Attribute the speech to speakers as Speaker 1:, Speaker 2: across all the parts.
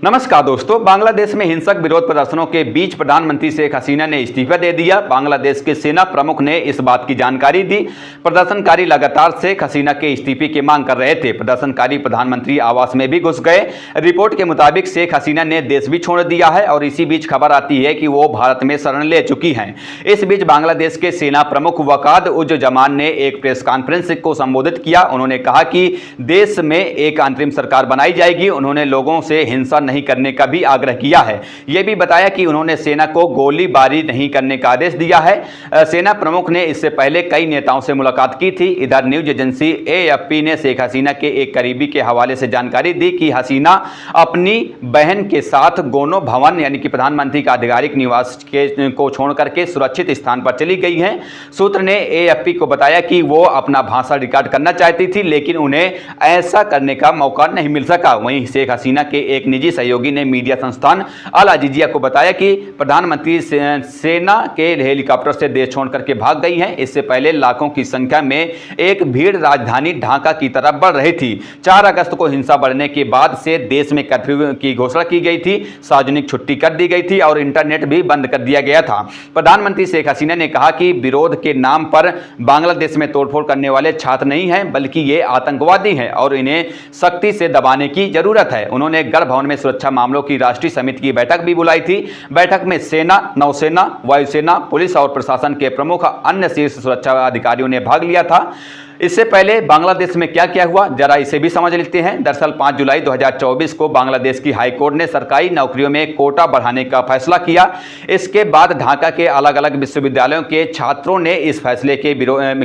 Speaker 1: नमस्कार दोस्तों, बांग्लादेश में हिंसक विरोध प्रदर्शनों के बीच प्रधानमंत्री शेख हसीना ने इस्तीफा दे दिया। बांग्लादेश के सेना प्रमुख ने इस बात की जानकारी दी। प्रदर्शनकारी लगातार शेख हसीना के इस्तीफे की मांग कर रहे थे। प्रदर्शनकारी प्रधानमंत्री आवास में भी घुस गए। रिपोर्ट के मुताबिक शेख हसीना ने देश भी छोड़ दिया है और इसी बीच खबर आती है कि वो भारत में शरण ले चुकी हैं। इस बीच बांग्लादेश के सेना प्रमुख वकाद उज जमान ने एक प्रेस कॉन्फ्रेंस को संबोधित किया। उन्होंने कहा कि देश में एक अंतरिम सरकार बनाई जाएगी। उन्होंने लोगों से हिंसा नहीं करने का भी आग्रह किया है। यह भी बताया कि उन्होंने सेना को गोलीबारी नहीं करने का आदेश दिया है। सेना प्रमुख ने इससे पहले कई नेताओं से मुलाकात की थी। इधर न्यूज एजेंसी एएफपी ने शेख हसीना के एक करीबी के हवाले से जानकारी दी कि हसीना अपनी बहन के साथ गोनो भवन यानी कि प्रधानमंत्री का आधिकारिक निवास को छोड़ करके सुरक्षित स्थान पर चली गई हैं। सूत्र ने एएफपी को बताया कि वो अपना भाषण रिकॉर्ड करना चाहती थी, लेकिन उन्हें ऐसा करने का मौका नहीं मिल सका। वहीं शेख हसीना के एक निजी सहयोगी ने मीडिया संस्थान अल अजीजिया को बताया कि प्रधानमंत्री सेना के हेलीकॉप्टर से देश छोड़ करके भाग गई हैं। इससे पहले लाखों की संख्या में एक भीड़ राजधानी ढाका की तरफ बढ़ रही थी। 4 अगस्त को हिंसा बढ़ने के बाद से देश में कर्फ्यू की घोषणा की गई थी, सार्वजनिक छुट्टी कर दी गई थी और इंटरनेट भी बंद कर दिया गया था। प्रधानमंत्री शेख हसीना ने कहा कि विरोध के नाम पर बांग्लादेश में तोड़फोड़ करने वाले छात्र नहीं हैं, बल्कि ये आतंकवादी हैं और इन्हें सख्ती से दबाने की जरूरत है। उन्होंने गृह भवन में सुरक्षा मामलों की राष्ट्रीय समिति की बैठक भी बुलाई थी। बैठक में सेना, नौसेना, वायुसेना, पुलिस और प्रशासन के प्रमुख अन्य शीर्ष सुरक्षा अधिकारियों ने भाग लिया था। इससे पहले बांग्लादेश में क्या क्या हुआ, जरा इसे भी समझ लेते हैं। दरअसल 5 जुलाई 2024 को बांग्लादेश की हाईकोर्ट ने सरकारी नौकरियों में कोटा बढ़ाने का फैसला किया। इसके बाद ढाका के अलग अलग विश्वविद्यालयों के छात्रों ने इस फैसले के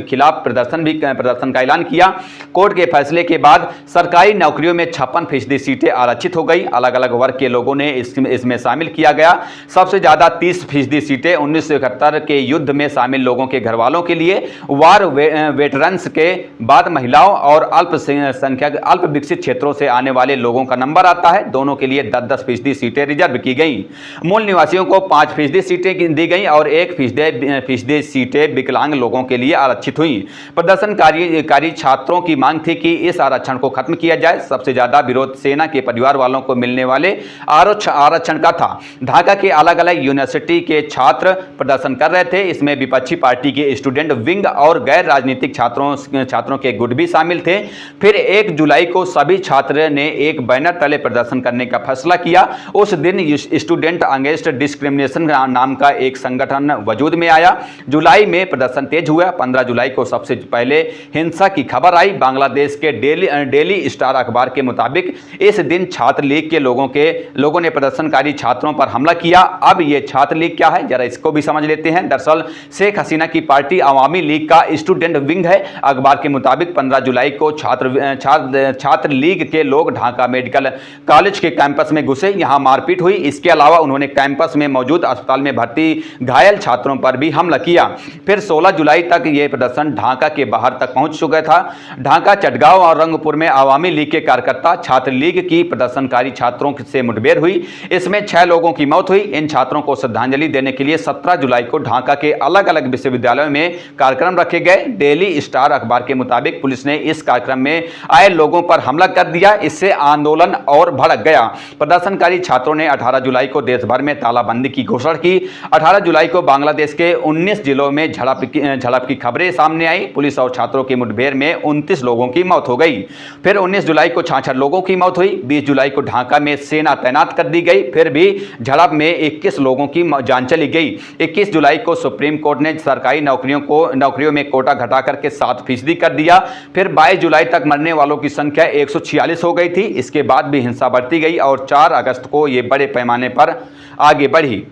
Speaker 1: खिलाफ प्रदर्शन का ऐलान किया। कोर्ट के फैसले के बाद सरकारी नौकरियों में 56% सीटें आरक्षित हो गई। अलग अलग वर्ग के लोगों ने इसमें शामिल किया गया। सबसे ज्यादा 30% सीटें 1971 के युद्ध में शामिल लोगों के घर वालों के लिए, वार वेटरन्स के बाद महिलाओं और अल्पसंख्यक अल्प विकसित क्षेत्रों से आने वाले लोगों का नंबर आता है। दोनों के लिए 10% सीटें रिजर्व की गई। मूल निवासियों को 5% सीटें दी गई और 1% सीटें विकलांग लोगों के लिए आरक्षित हुई। प्रदर्शनकारी छात्रों की मांग थी कि इस आरक्षण को खत्म किया जाए। सबसे ज्यादा विरोध सेना के परिवार वालों को मिलने वाले आरक्षण का था। ढाका के अलग अलग यूनिवर्सिटी के छात्र प्रदर्शन कर रहे थे। इसमें विपक्षी पार्टी के स्टूडेंट विंग और गैर राजनीतिक छात्रों के गुट भी शामिल थे। फिर 1 जुलाई को सभी छात्र ने एक बैनर तले प्रदर्शन करने का फैसला किया। उस दिन स्टूडेंट अगेंस्ट डिस्क्रिमिनेशन नाम का एक संगठन वजूद में आया। जुलाई में प्रदर्शन तेज हुआ। 15 जुलाई को सबसे पहले हिंसा की खबर आई। बांग्लादेश के डेली स्टार अखबार के मुताबिक इस दिन छात्र लीग के लोगों ने प्रदर्शनकारी छात्रों पर हमला किया। अब यह छात्र लीग क्या है, जरा इसको भी समझ लेते हैं। दरअसल शेख हसीना की पार्टी अवामी लीग का स्टूडेंट विंग है। अखबार के मुताबिक 15 जुलाई को छात्र लीग के लोग ढाका मेडिकल कॉलेज के कैंपस में घुसे। यहां मारपीट हुई। इसके अलावा उन्होंने कैंपस में मौजूद अस्पताल में भर्ती घायल छात्रों पर भी हमला किया। फिर 16 जुलाई तक यह प्रदर्शन ढाका के बाहर तक पहुंच चुका था। ढाका, चटगांव और रंगपुर में अवामी लीग के कार्यकर्ता छात्र लीग की प्रदर्शनकारी छात्रों से मुठभेड़ हुई। इसमें 6 लोगों की मौत हुई। इन छात्रों को श्रद्धांजलि देने के लिए 17 जुलाई को ढाका के अलग अलग विश्वविद्यालयों में कार्यक्रम रखे गए। डेली स्टार अखबार के मुताबिक पुलिस ने इस कार्यक्रम में आए लोगों पर हमला कर दिया। इससे आंदोलन और भड़क गया। प्रदर्शनकारी छात्रों ने 18 जुलाई को देश भर में तालाबंदी की घोषणा की। 18 जुलाई को बांग्लादेश के 19 जिलों में झड़प की खबरें सामने आई। पुलिस और छात्रों की मुठभेड़ में 29 लोगों की मौत हो गई। फिर 19 जुलाई को 66 लोगों की मौत हुई। 20 जुलाई को ढाका में सेना तैनात कर दी गई। फिर भी झड़प में 21 लोगों की जान चली गई। 21 जुलाई को सुप्रीम कोर्ट ने सरकारी नौकरियों में कोटा घटा करके 7% कर दिया। फिर 22 जुलाई तक मरने वालों की संख्या 146 हो गई थी। इसके बाद भी हिंसा बढ़ती गई और 4 अगस्त को यह बड़े पैमाने पर आगे बढ़ी।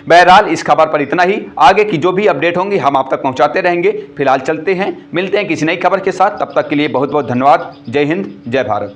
Speaker 1: बहरहाल इस खबर पर इतना ही। आगे की जो भी अपडेट होंगी हम आप तक पहुंचाते रहेंगे। फिलहाल चलते हैं, मिलते हैं किसी नई खबर के साथ। तब तक के लिए बहुत बहुत धन्यवाद। जय हिंद, जय भारत।